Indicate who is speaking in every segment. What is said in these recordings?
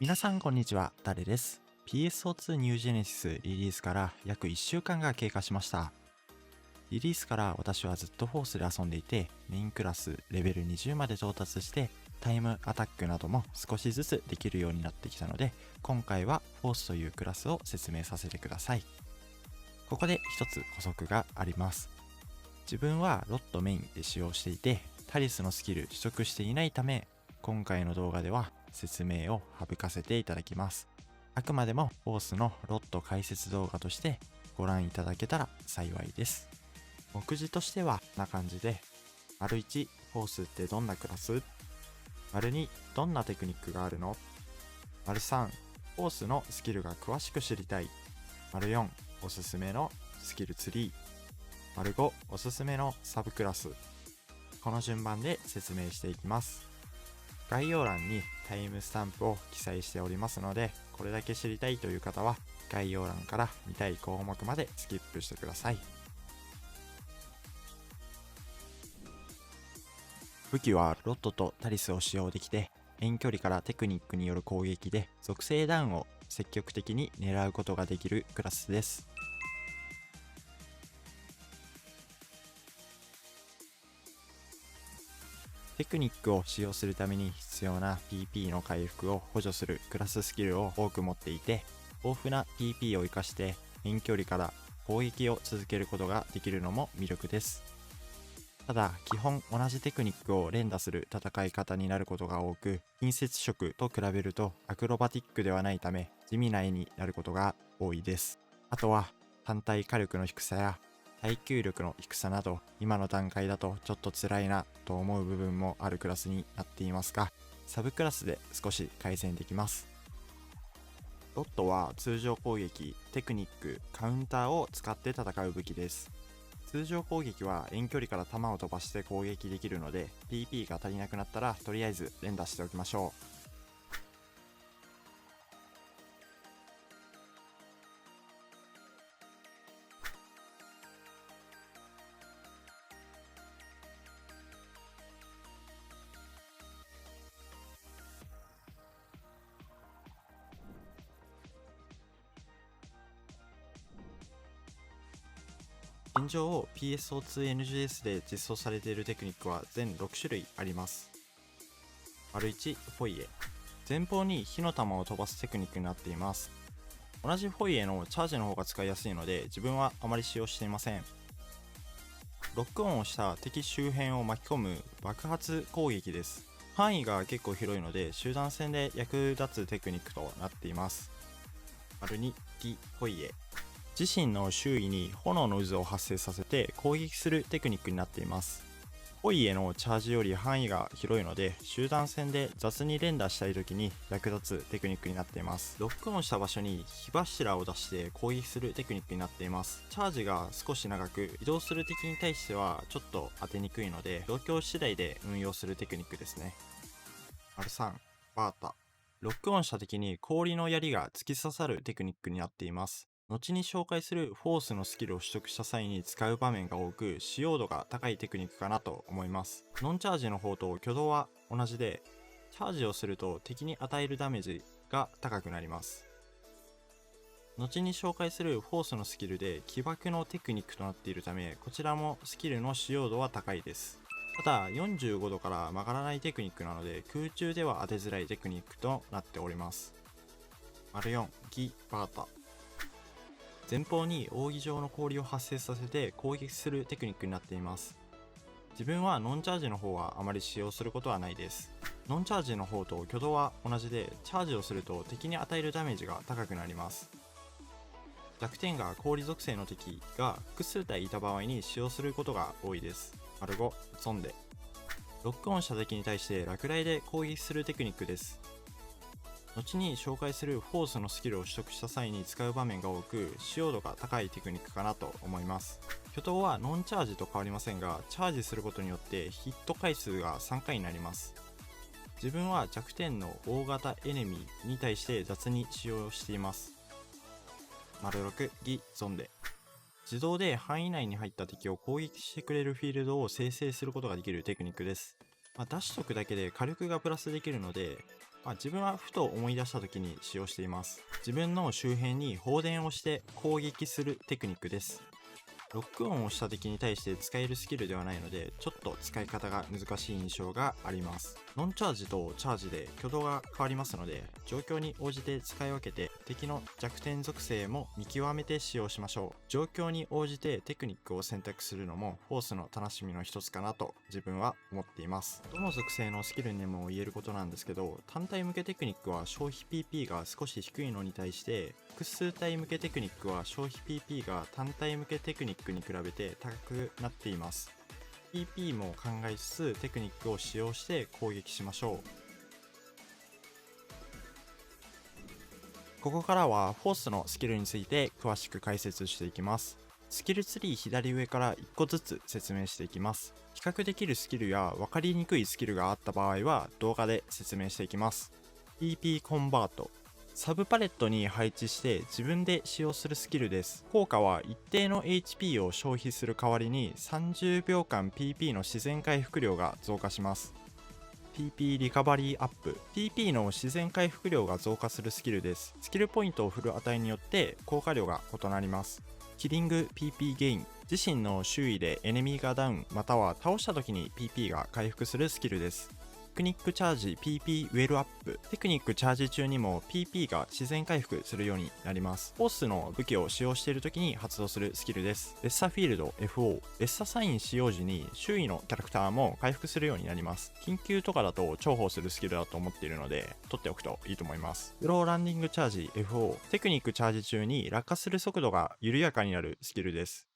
Speaker 1: 皆さんこんにちは、タレです。PSO2 ニュージェネシスリリースから約1週間が経過しました。リリースから私はずっとフォースで遊んでいて、メインクラスレベル20まで到達して、タイムアタックなども少しずつできるようになってきたので、今回はフォースというクラスを説明させてください。ここで一つ補足があります。自分はロットメインで使用していて、タリスのスキル取得していないため、今回の動画では説明を省かせていただきます。あくまでもフォースのロット解説動画としてご覧いただけたら幸いです。目次としてはこんな感じで、1、フォースってどんなクラス ?2、どんなテクニックがあるの ?3、フォースのスキルが詳しく知りたい。4、おすすめのスキルツリー。5、おすすめのサブクラス。この順番で説明していきます。概要欄にタイムスタンプを記載しておりますので、これだけ知りたいという方は概要欄から見たい項目までスキップしてください。武器はロットとタリスを使用できて、遠距離からテクニックによる攻撃で属性ダウンを積極的に狙うことができるクラスです。テクニックを使用するために必要な PP の回復を補助するクラススキルを多く持っていて、豊富な PP を活かして遠距離から攻撃を続けることができるのも魅力です。ただ、基本同じテクニックを連打する戦い方になることが多く、近接触と比べるとアクロバティックではないため、地味な絵になることが多いです。あとは、単体火力の低さや耐久力の低さなど、今の段階だとちょっと辛いなと思う部分もあるクラスになっていますが、サブクラスで少し改善できます。ロットは通常攻撃、テクニック、カウンターを使って戦う武器です。通常攻撃は遠距離から弾を飛ばして攻撃できるので、 PP が足りなくなったらとりあえず連打しておきましょう。現状 PSO2NGS で実装されているテクニックは全6種類あります。1、フォイエ。前方に火の玉を飛ばすテクニックになっています。同じフォイエのチャージの方が使いやすいので、自分はあまり使用していません。ロックオンをした敵周辺を巻き込む爆発攻撃です。範囲が結構広いので、集団戦で役立つテクニックとなっています。2、ギフォイエ。自身の周囲に炎の渦を発生させて攻撃するテクニックになっています。フォイエのチャージより範囲が広いので、集団戦で雑に連打したい時に役立つテクニックになっています。ロックオンした場所に火柱を出して攻撃するテクニックになっています。チャージが少し長く、移動する敵に対してはちょっと当てにくいので、状況次第で運用するテクニックですね。3、バータ。ロックオンした敵に氷の槍が突き刺さるテクニックになっています。後に紹介するフォースのスキルを取得した際に使う場面が多く、使用度が高いテクニックかなと思います。ノンチャージの方と挙動は同じで、チャージをすると敵に与えるダメージが高くなります。後に紹介するフォースのスキルで起爆のテクニックとなっているため、こちらもスキルの使用度は高いです。ただ、45度から曲がらないテクニックなので、空中では当てづらいテクニックとなっております。4、ギバータ。前方に扇状の氷を発生させて攻撃するテクニックになっています。自分はノンチャージの方はあまり使用することはないです。ノンチャージの方と挙動は同じで、チャージをすると敵に与えるダメージが高くなります。弱点が氷属性の敵が複数体いた場合に使用することが多いです。5、ゾンデ。ロックオンした敵に対して落雷で攻撃するテクニックです。後に紹介するフォースのスキルを取得した際に使う場面が多く、使用度が高いテクニックかなと思います。挙動はノンチャージと変わりませんが、チャージすることによってヒット回数が3回になります。自分は弱点の大型エネミーに対して雑に使用しています。6、ギゾンデ。自動で範囲内に入った敵を攻撃してくれるフィールドを生成することができるテクニックです。出しとくだけで火力がプラスできるので、自分はふと思い出した時に使用しています。自分の周辺に放電をして攻撃するテクニックです。ロックオンをした敵に対して使えるスキルではないので、ちょっと使い方が難しい印象があります。ノンチャージとチャージで挙動が変わりますので、状況に応じて使い分けて敵の弱点属性も見極めて使用しましょう。状況に応じてテクニックを選択するのもフォースの楽しみの一つかなと自分は思っています。どの属性のスキルにも言えることなんですけど、単体向けテクニックは消費 PP が少し低いのに対して、複数体向けテクニックは消費 PP が単体向けテクニックに比べて高くなっています。PP も考えつつテクニックを使用して攻撃しましょう。ここからはフォースのスキルについて詳しく解説していきます。スキルツリー左上から1個ずつ説明していきます。比較できるスキルや分かりにくいスキルがあった場合は動画で説明していきます。 PP コンバート、サブパレットに配置して自分で使用するスキルです。効果は一定の HP を消費する代わりに30秒間 PP の自然回復量が増加します。PP リカバリーアップ、 PP の自然回復量が増加するスキルです。スキルポイントを振る値によって効果量が異なります。キリング PP ゲイン、自身の周囲でエネミーがダウンまたは倒した時に PP が回復するスキルです。テクニックチャージ PP ウェルアップ、テクニックチャージ中にも PP が自然回復するようになります。フォースの武器を使用している時に発動するスキルです。レッサフィールド FO、 レッササイン使用時に周囲のキャラクターも回復するようになります。緊急とかだと重宝するスキルだと思っているので取っておくといいと思います。スローランディングチャージ FO、 テクニックチャージ中に落下する速度が緩やかになるスキルです。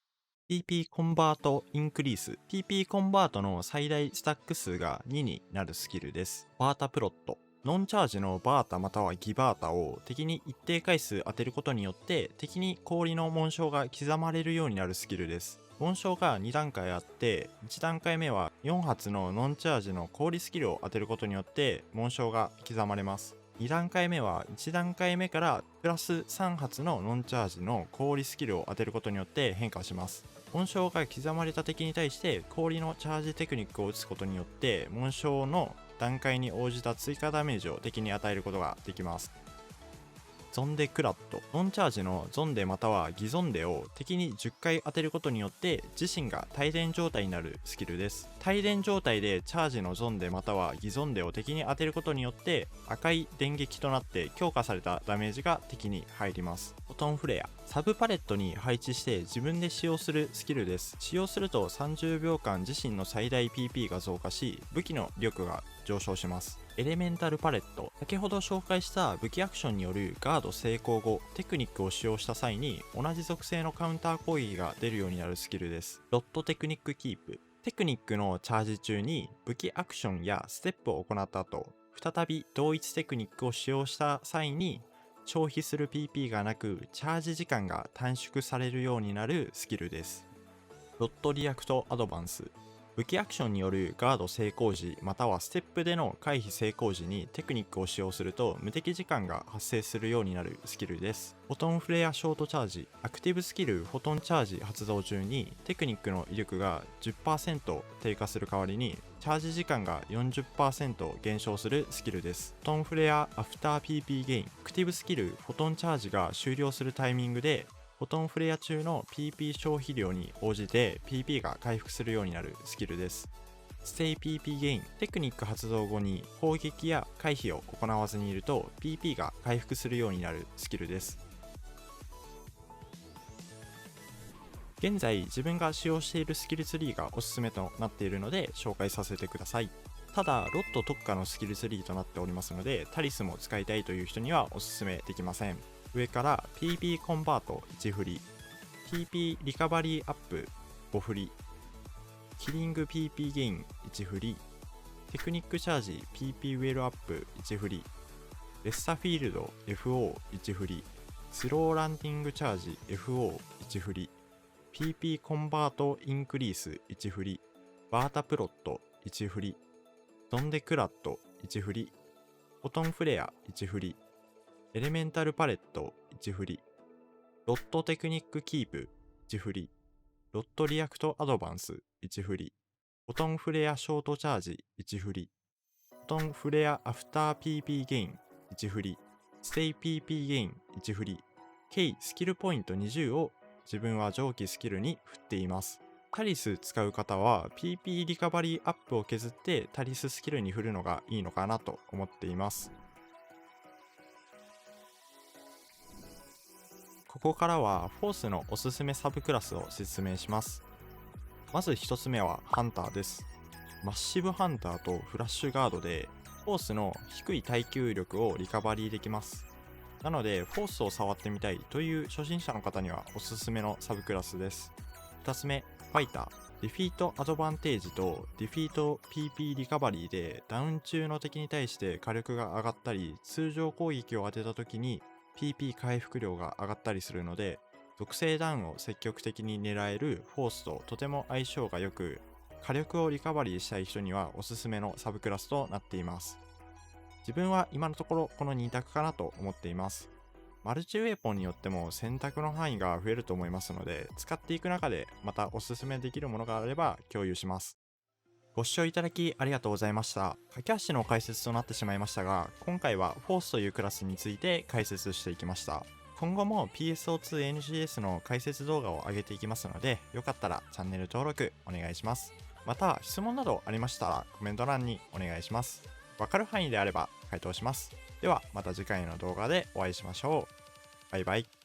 Speaker 1: PP コンバートインクリース、 PP コンバートの最大スタック数が2になるスキルです。バータプロット、ノンチャージのバータまたはギバータを敵に一定回数当てることによって敵に氷の紋章が刻まれるようになるスキルです。紋章が2段階あって、1段階目は4発のノンチャージの氷スキルを当てることによって紋章が刻まれます。2段階目は1段階目からプラス3発のノンチャージの氷スキルを当てることによって変化します。紋章が刻まれた敵に対して氷のチャージテクニックを打つことによって紋章の段階に応じた追加ダメージを敵に与えることができます。ゾンデクラット、ノンチャージのゾンデまたはギゾンデを敵に10回当てることによって自身が帯電状態になるスキルです。帯電状態でチャージのゾンデまたはギゾンデを敵に当てることによって赤い電撃となって強化されたダメージが敵に入ります。フォトンフレア、サブパレットに配置して自分で使用するスキルです。使用すると30秒間自身の最大 PP が増加し武器の威力が上昇します。エレメンタルパレット、先ほど紹介した武器アクションによるガード成功後テクニックを使用した際に同じ属性のカウンター攻撃が出るようになるスキルです。ロットテクニックキープ、テクニックのチャージ中に武器アクションやステップを行った後再び同一テクニックを使用した際に消費する PP がなくチャージ時間が短縮されるようになるスキルです。ロットリアクトアドバンス、武器アクションによるガード成功時またはステップでの回避成功時にテクニックを使用すると無敵時間が発生するようになるスキルです。フォトンフレアショートチャージ、アクティブスキルフォトンチャージ発動中にテクニックの威力が 10% 低下する代わりにチャージ時間が 40% 減少するスキルです。フォトンフレアアフター PP ゲイン、アクティブスキルフォトンチャージが終了するタイミングでフォトンフレア中の PP 消費量に応じて PP が回復するようになるスキルです。ステイ PP ゲイン、テクニック発動後に攻撃や回避を行わずにいると PP が回復するようになるスキルです。現在自分が使用しているスキルツリーがおすすめとなっているので紹介させてください。ただロット特化のスキルツリーとなっておりますのでタリスも使いたいという人にはおすすめできません。上から PP コンバート1振り、 PP リカバリーアップ5振り、キリング PP ゲイン1振り、テクニックチャージ PP ウェルアップ1振り、レッサフィールド FO1 振り、スローランディングチャージ FO1 振り、 PP コンバートインクリース1振り、バータプロット1振り、ゾンデクラット1振り、フォトンフレア1振り、エレメンタルパレット1振り、ロットテクニックキープ1振り、ロットリアクトアドバンス1振り、フォトンフレアショートチャージ1振り、フトンフレアアフター PP ゲイン1振り、ステイ PP ゲイン1振り、K スキルポイント20を自分は上記スキルに振っています。タリス使う方は PP リカバリーアップを削ってタリススキルに振るのがいいのかなと思っています。ここからはフォースのおすすめサブクラスを説明します。まず1つ目はハンターです。マッシブハンターとフラッシュガードでフォースの低い耐久力をリカバリーできます。なのでフォースを触ってみたいという初心者の方にはおすすめのサブクラスです。2つ目、ファイター。ディフィートアドバンテージとディフィート PP リカバリーでダウン中の敵に対して火力が上がったり、通常攻撃を当てた時に PP 回復量が上がったりするので、属性ダウンを積極的に狙えるフォースととても相性が良く、火力をリカバリーしたい人にはおすすめのサブクラスとなっています。自分は今のところこの2択かなと思っています。マルチウェポンによっても選択の範囲が増えると思いますので、使っていく中でまたおすすめできるものがあれば共有します。ご視聴いただきありがとうございました。駆け足の解説となってしまいましたが、今回はフォースというクラスについて解説していきました。今後も PSO2NGS の解説動画を上げていきますので、よかったらチャンネル登録お願いします。また質問などありましたらコメント欄にお願いします。わかる範囲であれば回答します。ではまた次回の動画でお会いしましょう。バイバイ。